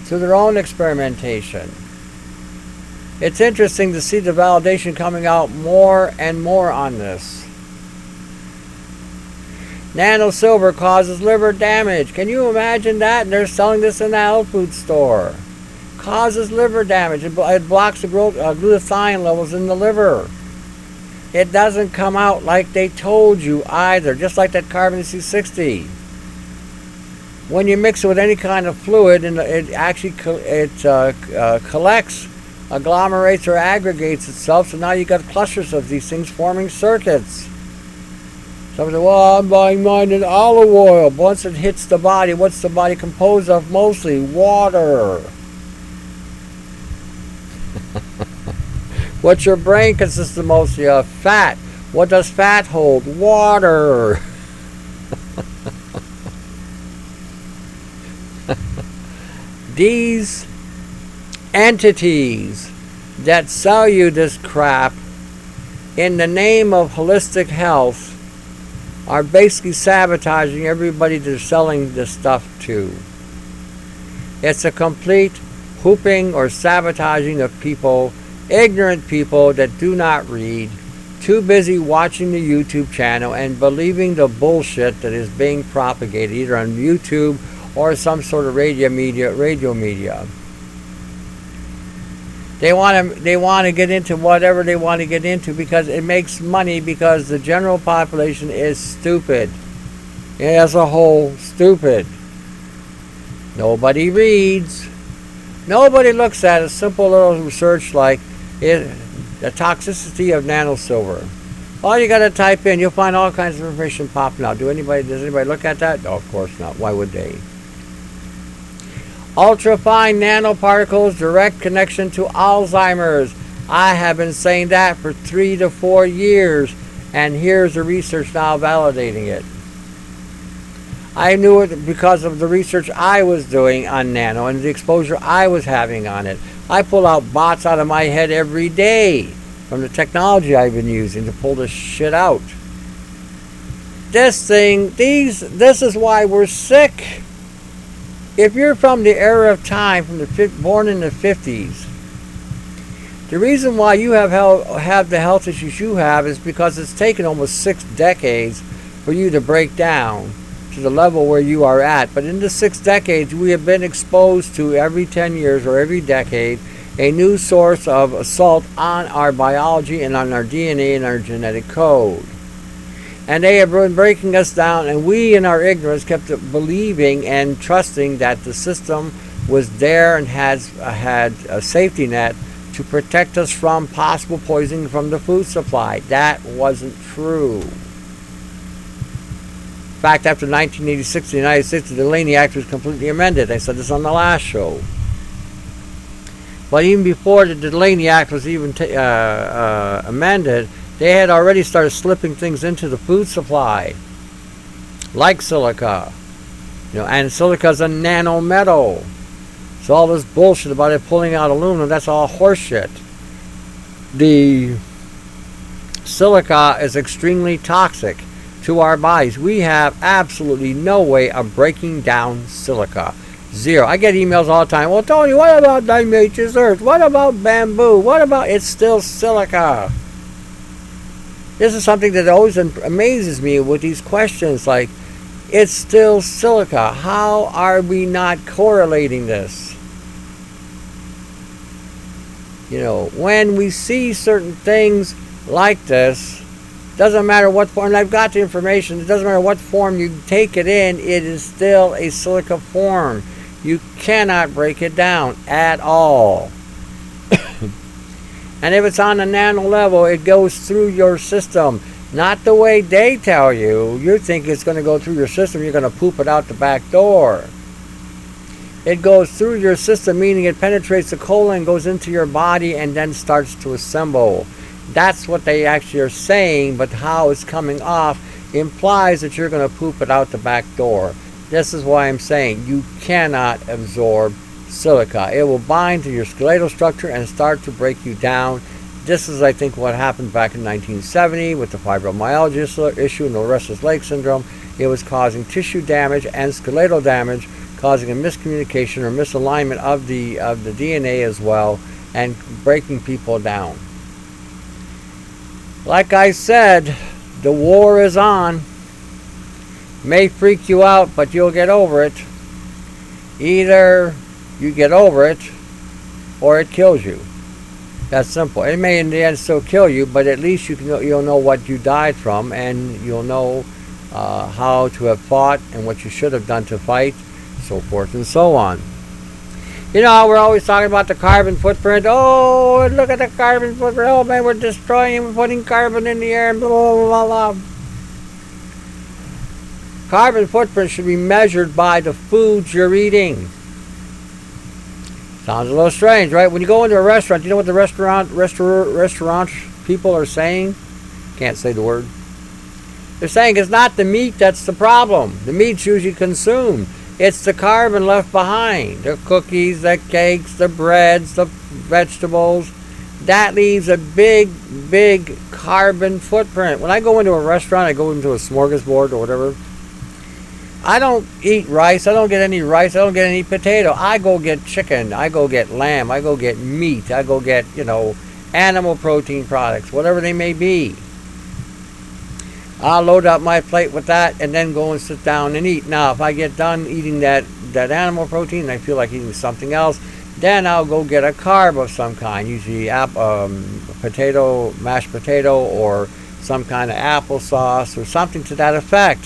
through their own experimentation. It's interesting to see the validation coming out more and more on this. Nano silver causes liver damage. Can you imagine that? And they're selling this in the health food store. Causes liver damage. It blocks the growth glutathione levels in the liver. It doesn't come out like they told you either, just like that carbon C60. When you mix it with any kind of fluid, and it actually collects, agglomerates, or aggregates itself, so now you got clusters of these things forming circuits. Somebody said, well, I'm buying mine in olive oil. But once it hits the body, what's the body composed of? Mostly water. What's your brain consist of mostly of? Fat. What does fat hold? Water. These entities that sell you this crap in the name of holistic health are basically sabotaging everybody they're selling this stuff to. It's a complete hooping or sabotaging of people, ignorant people that do not read, too busy watching the YouTube channel and believing the bullshit that is being propagated either on YouTube or some sort of radio media. They want to get into whatever they want to get into because it makes money, because the general population is stupid. As a whole, stupid. Nobody reads. Nobody looks at a simple little research like the toxicity of nanosilver. All you got to type in, you'll find all kinds of information popping out. Does anybody look at that? No, of course not. Why would they? Ultrafine nanoparticles, direct connection to Alzheimer's. I have been saying that for 3 to 4 years, and here's the research now validating it. I knew it because of the research I was doing on nano and the exposure I was having on it. I pull out bots out of my head every day from the technology I've been using to pull this shit out. This is why we're sick. If you're from the era of time, born in the 50s, the reason why you have the health issues you have is because it's taken almost 6 decades for you to break down to the level where you are at. But in the 6 decades, we have been exposed to, every 10 years or every decade, a new source of assault on our biology and on our DNA and our genetic code. And they have been breaking us down, and we in our ignorance kept believing and trusting that the system was there and had a safety net to protect us from possible poisoning from the food supply. That wasn't true. In fact, after 1986, the United States, the Delaney Act was completely amended. I said this on the last show. But even before the Delaney Act was even amended, they had already started slipping things into the food supply, like silica. And silica is a nanometal. So all this bullshit about it pulling out aluminum, that's all horseshit. The silica is extremely toxic to our bodies. We have absolutely no way of breaking down silica. Zero. I get emails all the time. Well, Tony, what about diatomaceous earth? What about bamboo? What about... It's still silica. This is something that always amazes me with these questions, like, it's still silica. How are we not correlating this? When we see certain things like this, doesn't matter what form, and I've got the information, it doesn't matter what form you take it in, it is still a silica form. You cannot break it down at all. And if it's on a nano level, it goes through your system. Not the way they tell you. You think it's going to go through your system, you're going to poop it out the back door. It goes through your system, meaning it penetrates the colon, goes into your body, and then starts to assemble. That's what they actually are saying, but how it's coming off implies that you're going to poop it out the back door. This is why I'm saying you cannot absorb silica. It will bind to your skeletal structure and start to break you down. This is, I think, what happened back in 1970 with the fibromyalgia issue and the restless leg syndrome. It was causing tissue damage and skeletal damage, causing a miscommunication or misalignment of the DNA as well, and breaking people down. Like I said, the war is on. May freak you out, but you'll get over it. Either you get over it, or it kills you. That's simple. It may in the end still kill you, but at least you'll know what you died from, and you'll know how to have fought and what you should have done to fight, so forth and so on. You know, we're always talking about the carbon footprint. Oh, look at the carbon footprint. Oh, man, we're destroying, we're putting carbon in the air, blah, blah, blah, blah. Carbon footprint should be measured by the foods you're eating. Sounds a little strange, right? When you go into a restaurant, you know what the restaurant people are saying? Can't say the word. They're saying it's not the meat that's the problem. The meat's usually consumed. It's the carbon left behind. The cookies, the cakes, the breads, the vegetables. That leaves a big, big carbon footprint. When I go into a restaurant, I go into a smorgasbord or whatever. I don't eat rice. I don't get any rice. I don't get any potato. I go get chicken. I go get lamb. I go get meat. I go get, animal protein products, whatever they may be. I'll load up my plate with that and then go and sit down and eat. Now, if I get done eating that animal protein and I feel like eating something else, then I'll go get a carb of some kind, usually potato, mashed potato, or some kind of applesauce or something to that effect.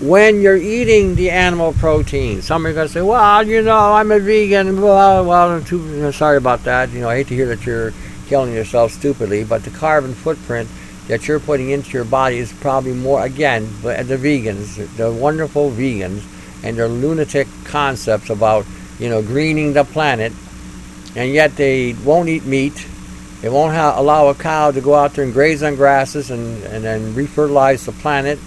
When you're eating the animal protein, some are going to say, well, I'm a vegan. Well, I'm too sorry about that. I hate to hear that you're killing yourself stupidly, but the carbon footprint that you're putting into your body is probably more, again, the vegans, the wonderful vegans, and their lunatic concepts about, greening the planet, and yet they won't eat meat. They won't allow a cow to go out there and graze on grasses and then refertilize the planet,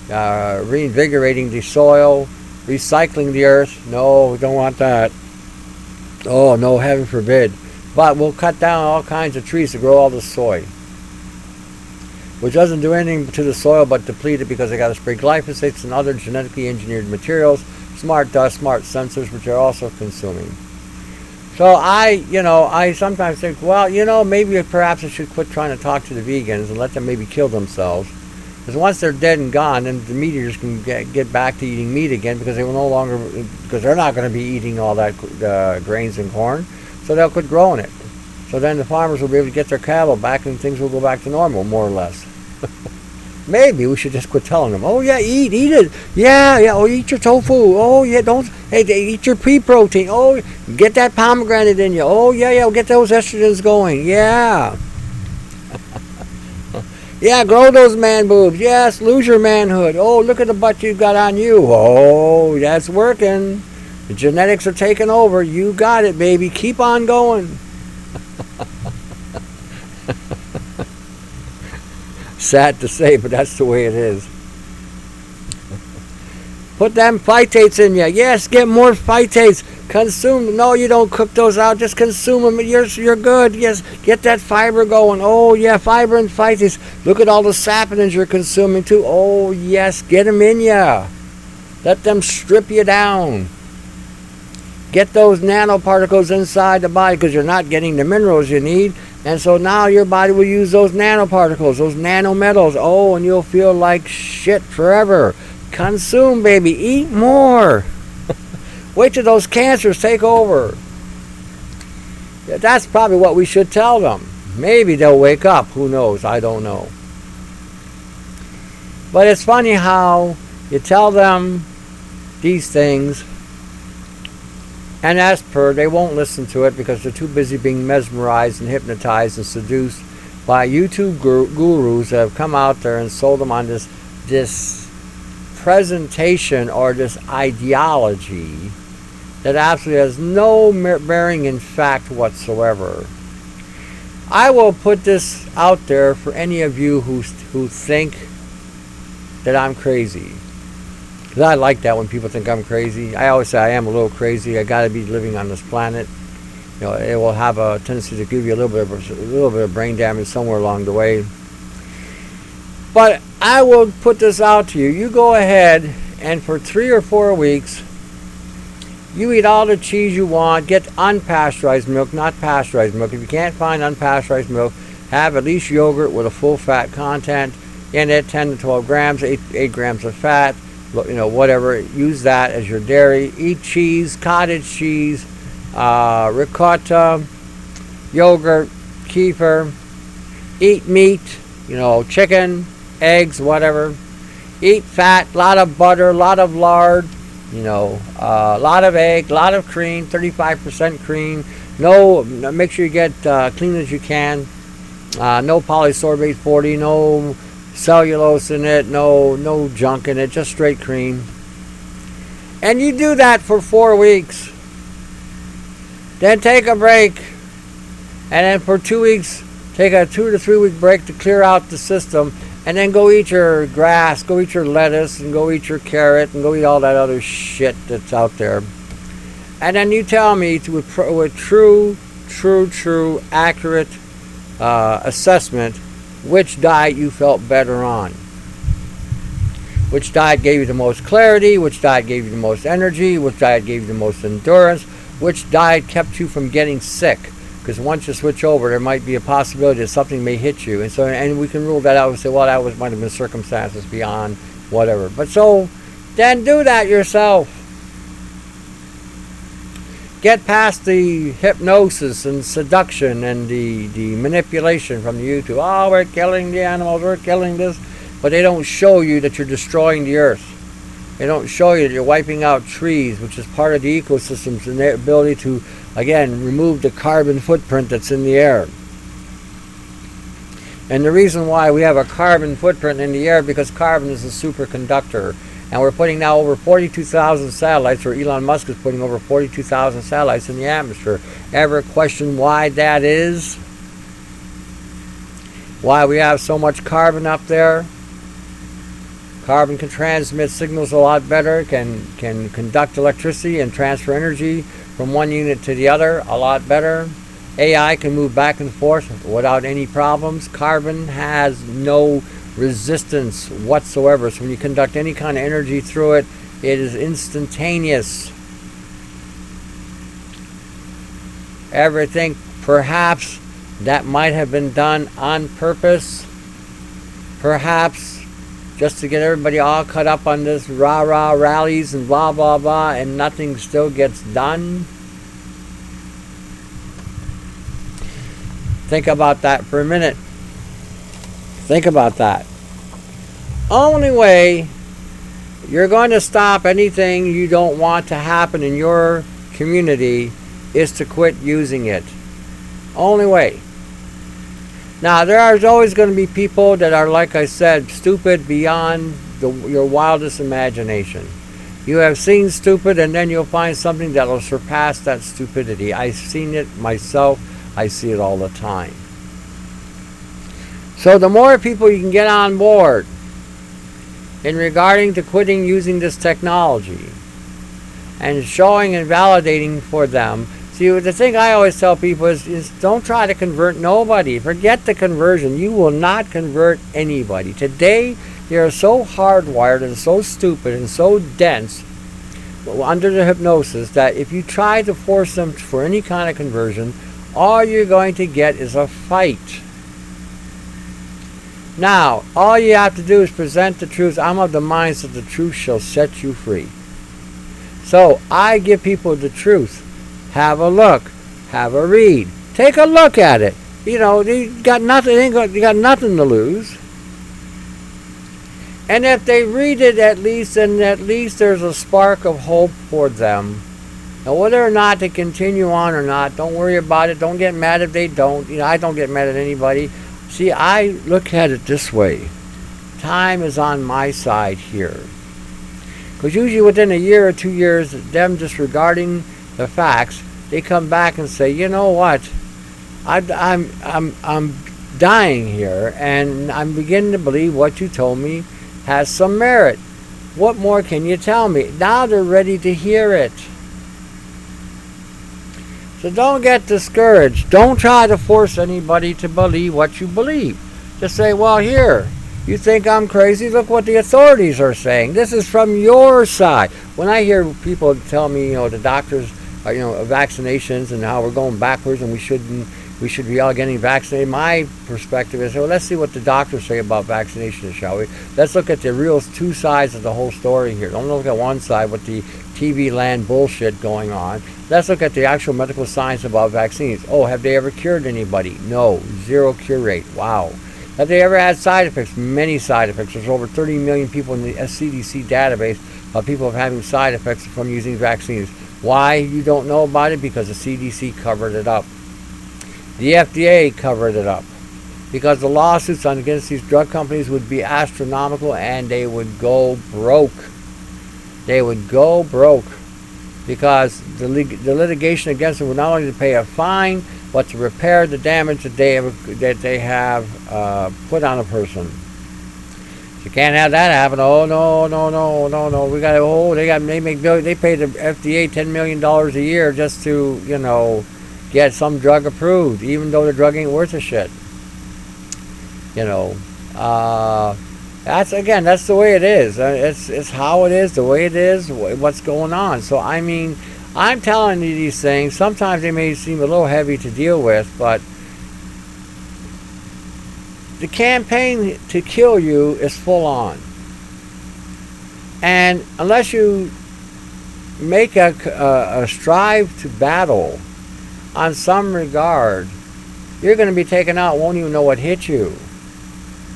reinvigorating the soil, recycling the earth. No, we don't want that. Oh, no, heaven forbid. But we'll cut down all kinds of trees to grow all the soy, which doesn't do anything to the soil but deplete it, because they got to spray glyphosates and other genetically engineered materials, smart dust, smart sensors, which are also consuming. So I sometimes think, well, maybe perhaps I should quit trying to talk to the vegans and let them maybe kill themselves. Because once they're dead and gone, then the meat eaters can get back to eating meat again, because they will no longer, because they're not going to be eating all that grains and corn. So they'll quit growing it. So then the farmers will be able to get their cattle back and things will go back to normal, more or less. Maybe we should just quit telling them, oh yeah, eat it. Yeah, oh, eat your tofu. Oh yeah, eat your pea protein. Oh, get that pomegranate in you. Oh yeah, get those estrogens going. Yeah. Yeah, grow those man boobs. Yes, lose your manhood. Oh, look at the butt you've got on you. Oh, that's working. The genetics are taking over. You got it, baby. Keep on going. Sad to say, but that's the way it is. Put them phytates in you. Yes, get more phytates. Consume them. No, you don't cook those out. Just consume them. You're good. Yes, get that fiber going. Oh, yeah, fiber and phytates. Look at all the saponins you're consuming, too. Oh, yes, get them in you. Let them strip you down. Get those nanoparticles inside the body, because you're not getting the minerals you need. And so now your body will use those nanoparticles, those nanometals. Oh, and you'll feel like shit forever. Consume, baby. Eat more. Wait till those cancers take over. Yeah, that's probably what we should tell them. Maybe they'll wake up. Who knows? I don't know. But it's funny how you tell them these things, and as per, they won't listen to it because they're too busy being mesmerized and hypnotized and seduced by YouTube gurus that have come out there and sold them on this presentation or this ideology that absolutely has no bearing in fact whatsoever. I will put this out there for any of you who think that I'm crazy. Because I like that when people think I'm crazy. I always say I am a little crazy. I got to be living on this planet. You know, it will have a tendency to give you a little bit of brain damage somewhere along the way. But I will put this out to you. You go ahead and for 3 or 4 weeks, you eat all the cheese you want. Get unpasteurized milk, not pasteurized milk. If you can't find unpasteurized milk, have at least yogurt with a full fat content in it, 10 to 12 grams, 8 grams of fat, you know, whatever. Use that as your dairy. Eat cheese, cottage cheese, ricotta, yogurt, kefir. Eat meat, you know, chicken, eggs, whatever. Eat fat, a lot of butter, a lot of lard, you know, a lot of egg, a lot of cream, 35% cream. No, make sure you get clean as you can. No polysorbate 40, no cellulose in it, no junk in it, just straight cream. And you do that for 4 weeks. Then take a break. And then for 2 weeks, take a 2 to 3 week break to clear out the system. And then go eat your grass, go eat your lettuce, and go eat your carrot, and go eat all that other shit that's out there. And then you tell me with true, accurate assessment which diet you felt better on. Which diet gave you the most clarity, which diet gave you the most energy, which diet gave you the most endurance, which diet kept you from getting sick. Because once you switch over, there might be a possibility that something may hit you. And we can rule that out and say, well, that might have been circumstances beyond whatever. But so, then do that yourself. Get past the hypnosis and seduction and the manipulation from the YouTube. Oh, we're killing the animals, we're killing this. But they don't show you that you're destroying the earth. They don't show you that you're wiping out trees, which is part of the ecosystems and their ability to, again, remove the carbon footprint that's in the air. And the reason why we have a carbon footprint in the air, because carbon is a superconductor. And we're putting now over 42,000 satellites, or Elon Musk is putting over 42,000 satellites in the atmosphere. Ever question why that is? Why we have so much carbon up there? Carbon can transmit signals a lot better, can conduct electricity and transfer energy from one unit to the other a lot better. AI can move back and forth without any problems. Carbon has no resistance whatsoever. So when you conduct any kind of energy through it, it is instantaneous. Everything perhaps that might have been done on purpose, perhaps just to get everybody all cut up on this rah-rah rallies and blah, blah, blah, and nothing still gets done. Think about that for a minute. Think about that. Only way you're going to stop anything you don't want to happen in your community is to quit using it. Only way. Now, there are always going to be people that are, like I said, stupid beyond your wildest imagination. You have seen stupid, and then you'll find something that will surpass that stupidity. I've seen it myself. I see it all the time. So the more people you can get on board in regarding to quitting using this technology and showing and validating for them. See, the thing I always tell people is don't try to convert nobody. Forget the conversion. You will not convert anybody. Today, they are so hardwired and so stupid and so dense under the hypnosis that if you try to force them for any kind of conversion, all you're going to get is a fight. Now, all you have to do is present the truth. I'm of the mind that the truth shall set you free. So I give people the truth. Have a look. Have a read. Take a look at it. You know, you got nothing. You got nothing to lose. And if they read it, at least there's a spark of hope for them. Now, whether or not they continue on or not, don't worry about it. Don't get mad if they don't. You know, I don't get mad at anybody. See, I look at it this way. Time is on my side here. Because usually within a year or 2 years, them disregarding the facts, they come back and say, you know what, I'm dying here, and I'm beginning to believe what you told me has some merit. What more can you tell me? Now they're ready to hear it. So don't get discouraged. Don't try to force anybody to believe what you believe. Just say, well, here, you think I'm crazy? Look what the authorities are saying. This is from your side. When I hear people tell me, the doctors, vaccinations and how we're going backwards and we should be all getting vaccinated, my perspective is, well, let's see what the doctors say about vaccination, shall we? Let's look at the real two sides of the whole story here. Don't look at one side with the TV land bullshit going on. Let's look at the actual medical science about vaccines. Oh, have they ever cured anybody? No. 0 cure rate. Wow. Have they ever had side effects? Many side effects. There's over 30 million people in the CDC database of people having side effects from using vaccines. Why you don't know about it? Because the CDC covered it up. The FDA covered it up. Because the lawsuits against these drug companies would be astronomical and they would go broke. They would go broke. Because the litigation against them would not only to pay a fine, but to repair the damage that they have put on a person. You can't have that happen. Oh no! We got they pay the FDA $10 million a year just to get some drug approved, even though the drug ain't worth a shit. That's the way it is. It's how it is, the way it is, what's going on. So I mean, I'm telling you these things. Sometimes they may seem a little heavy to deal with, but the campaign to kill you is full on. And unless you make a strive to battle on some regard, you're going to be taken out, won't even know what hit you.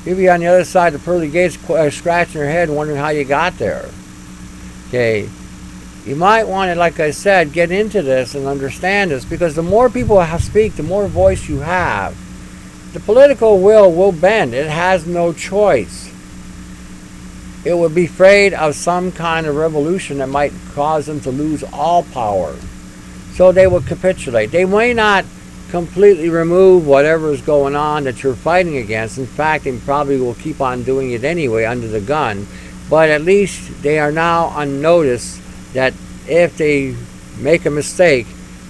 You'll be on the other side of the pearly gates scratching your head wondering how you got there. Okay. You might want to, like I said, get into this and understand this, because the more people speak, the more voice you have. The political will bend. It has no choice. It would be afraid of some kind of revolution that might cause them to lose all power. So they will capitulate. They may not completely remove whatever is going on that you're fighting against. In fact, they probably will keep on doing it anyway under the gun. But at least they are now on notice that if they make a mistake,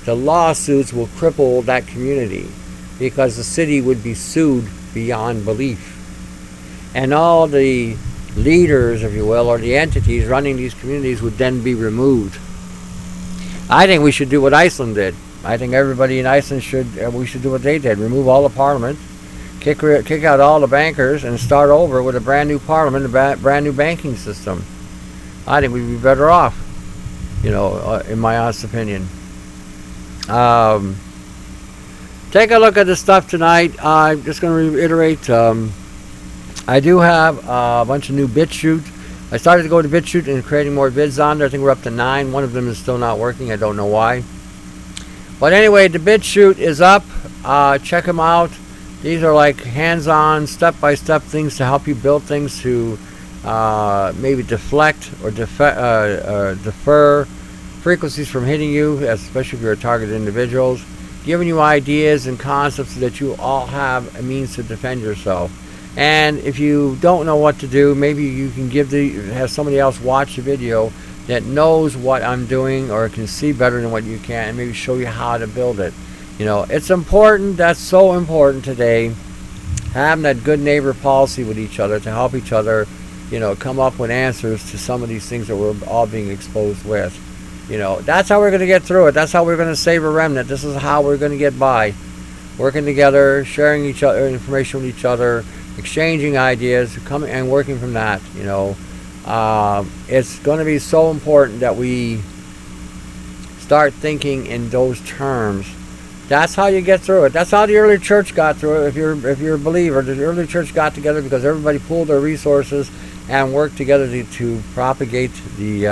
the lawsuits will cripple that community, because the city would be sued beyond belief. And all the leaders, if you will, or the entities running these communities would then be removed. I think we should do what Iceland did. I think everybody in Iceland we should do what they did. Remove all the parliament, kick out all the bankers, and start over with a brand new parliament, a brand new banking system. I think we'd be better off, in my honest opinion. Take a look at the stuff tonight. I'm just going to reiterate, I do have a bunch of new BitChute. I started to go to BitChute and creating more vids on there. I think we're up to 9. One of them is still not working. I don't know why. But anyway, the BitChute is up. Check them out. These are like hands-on, step-by-step things to help you build things to maybe deflect or defer frequencies from hitting you, especially if you're targeted individuals. Giving you ideas and concepts so that you all have a means to defend yourself. And if you don't know what to do, maybe you can have somebody else watch the video that knows what I'm doing or can see better than what you can, and maybe show you how to build it. It's important. That's so important today, having that good neighbor policy with each other to help each other, come up with answers to some of these things that we're all being exposed with. That's how we're going to get through it. That's how we're going to save a remnant. This is how we're going to get by. Working together, sharing each other information with each other, exchanging ideas, coming and working from that. It's going to be so important that we start thinking in those terms. That's how you get through it. That's how the early church got through it. If you're a believer, the early church got together because everybody pooled their resources and worked together to propagate the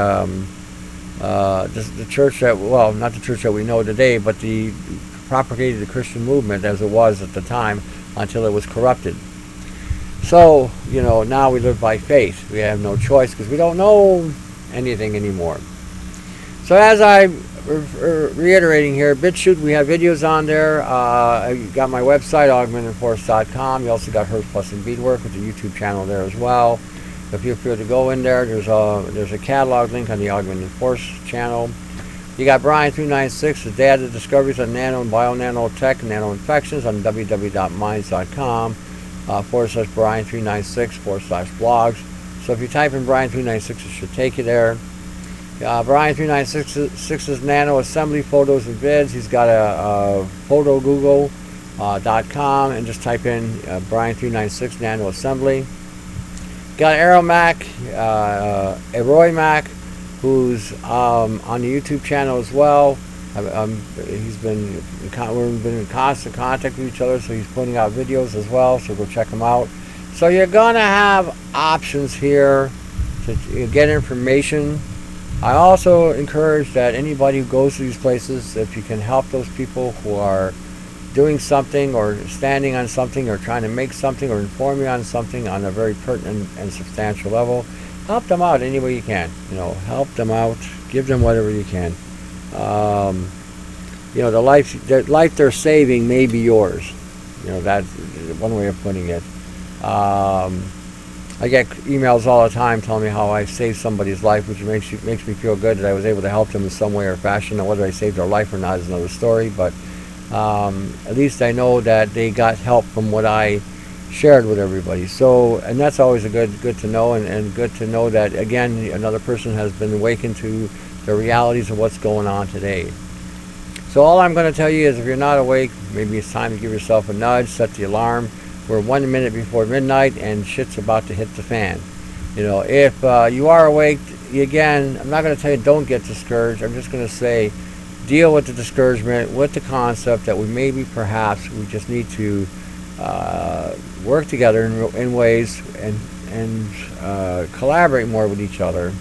church that, well, not the church that we know today, but the propagated the Christian movement as it was at the time until it was corrupted. So, now we live by faith. We have no choice because we don't know anything anymore. So as I'm reiterating here, BitChute, we have videos on there. I got my website, augmentedforce.com. You also got Herbs Plus and Beadwork with the YouTube channel there as well. So feel free to go in there. There's a catalog link on the Augmented Force channel. You got Brian 396, his dad of discoveries on nano and bio-nanotech and nano-infections on www.minds.com /Brian 396 /blogs. So if you type in Brian 396, it should take you there. Brian 396's nano assembly photos and vids. He's got a photogoogle.com and just type in Brian 396 nano assembly. Got Roy Mac, who's on the YouTube channel as well. We've been in constant contact with each other, so he's putting out videos as well, so go check him out. So you're going to have options here to get information. I also encourage that anybody who goes to these places, if you can help those people who are doing something or standing on something or trying to make something or inform you on something on a very pertinent and substantial level, help them out any way you can. Help them out, give them whatever you can. The life they're saving may be yours. That's one way of putting it. I get emails all the time telling me how I saved somebody's life, which makes me feel good that I was able to help them in some way or fashion. Now, whether I saved their life or not is another story, but at least I know that they got help from what I shared with everybody. So, and that's always a good to know, and good to know that, again, another person has been awakened to the realities of what's going on today. So all I'm going to tell you is, if you're not awake, maybe it's time to give yourself a nudge, set the alarm. We're 1 minute before midnight and shit's about to hit the fan. If you are awake, again, I'm not going to tell you don't get discouraged. I'm just going to say deal with the discouragement, with the concept that we just need to work together in ways and collaborate more with each other.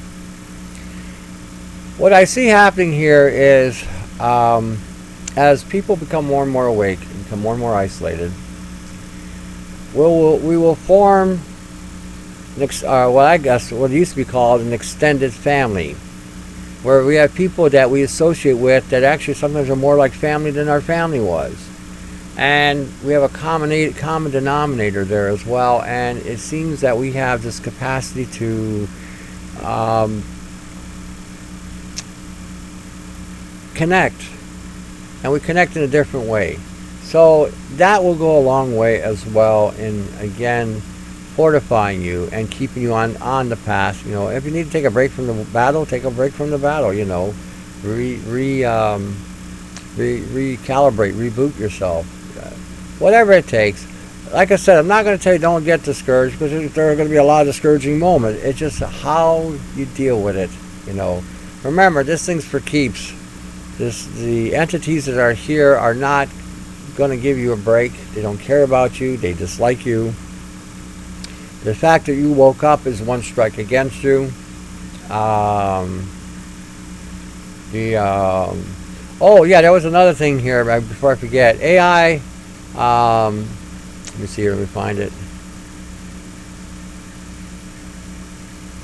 What I see happening here is as people become more and more awake, become more and more isolated, we will form what used to be called an extended family, where we have people that we associate with that actually sometimes are more like family than our family was. And we have a common denominator there as well, and it seems that we have this capacity to connect, and we connect in a different way. So that will go a long way as well in, again, fortifying you and keeping you on the path. If you need to take a break from the battle, take a break from the battle. Recalibrate, reboot yourself, whatever it takes. Like I said, I'm not going to tell you don't get discouraged, because there are going to be a lot of discouraging moments. It's just how you deal with it. Remember, this thing's for keeps. The entities that are here are not going to give you a break. They don't care about you. They dislike you. The fact that you woke up is one strike against you. Oh yeah, there was another thing here before I forget. AI. Let me see here. Let me find it.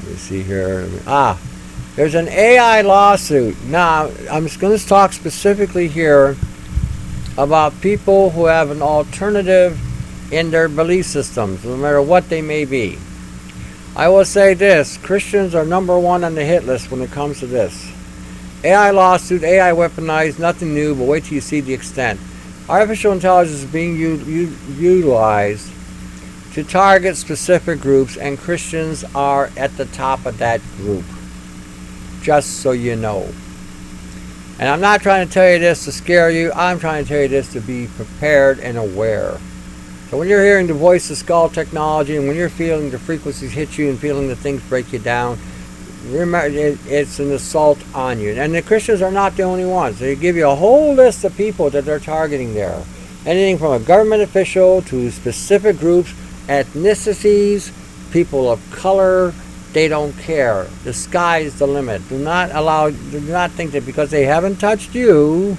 Let me see here. There's an AI lawsuit. Now, I'm just going to talk specifically here about people who have an alternative in their belief systems, no matter what they may be. I will say this: Christians are number one on the hit list when it comes to this. AI lawsuit, AI weaponized, nothing new, but wait till you see the extent. Artificial intelligence is being utilized to target specific groups, and Christians are at the top of that group. Just so you know. And I'm not trying to tell you this to scare you. I'm trying to tell you this to be prepared and aware. So when you're hearing the voice of skull technology, and when you're feeling the frequencies hit you and feeling the things break you down, remember, it's an assault on you. And the Christians are not the only ones. They give you a whole list of people that they're targeting there. Anything from a government official to specific groups, ethnicities, people of color. They don't care. The sky is the limit. Do not think that because they haven't touched you,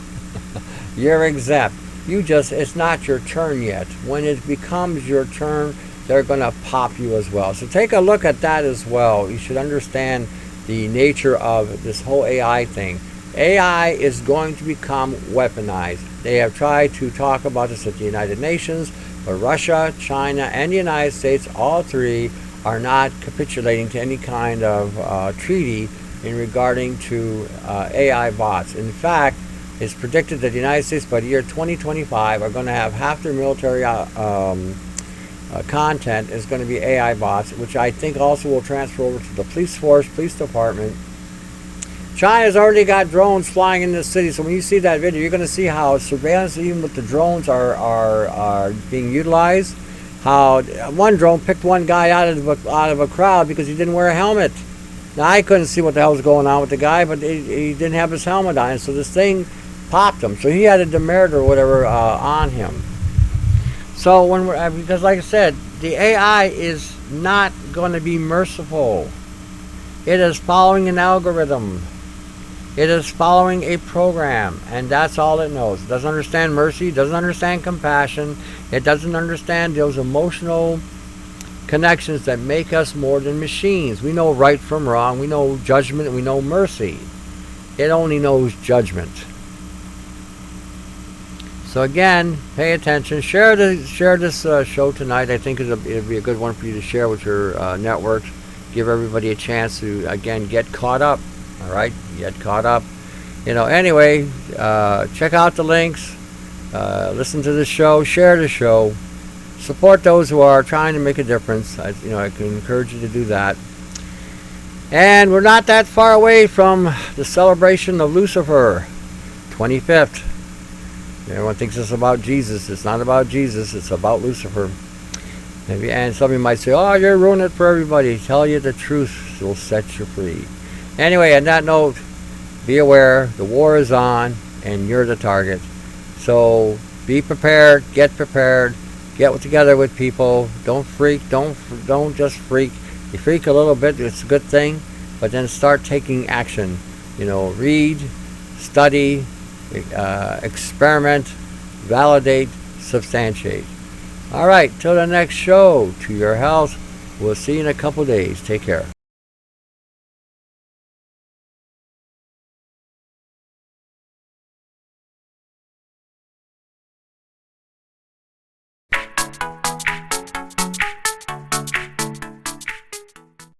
You're exempt. It's not your turn yet. When it becomes your turn, they're going to pop you as well. So take a look at that as well. You should understand the nature of this whole AI thing. AI is going to become weaponized. They have tried to talk about this at the United Nations, but Russia, China, and the United States, all three, are not capitulating to any kind of treaty in regarding to AI bots. In fact, it's predicted that the United States by the year 2025 are going to have half their military content is going to be AI bots, which I think also will transfer over to the police force, police department. China's already got drones flying in the city, so when you see that video, you're going to see how surveillance, even with the drones, are being utilized. How one drone picked one guy out of a crowd because he didn't wear a helmet. Now, I couldn't see what the hell was going on with the guy, but he didn't have his helmet on, so this thing popped him. So he had a demerit or whatever on him. So because like I said, the AI is not going to be merciful. It is following an algorithm. It is following a program, and that's all it knows. It doesn't understand mercy, it doesn't understand compassion, it doesn't understand those emotional connections that make us more than machines. We know right from wrong, we know judgment, and we know mercy. It only knows judgment. So again, pay attention. Share this show tonight. I think it'll be a good one for you to share with your networks. Give everybody a chance to, again, get caught up. All right, get caught up. Anyway, check out the links. Listen to the show. Share the show. Support those who are trying to make a difference. I can encourage you to do that. And we're not that far away from the celebration of Lucifer, 25th. Everyone thinks it's about Jesus. It's not about Jesus. It's about Lucifer. And some of you might say, oh, you're ruining it for everybody. Tell you the truth will set you free. Anyway, on that note, be aware. The war is on, and you're the target. So be prepared. Get prepared. Get together with people. Don't freak. Don't just freak. You freak a little bit. It's a good thing. But then start taking action. Read, study, experiment, validate, substantiate. All right, till the next show, to your health. We'll see you in a couple days. Take care.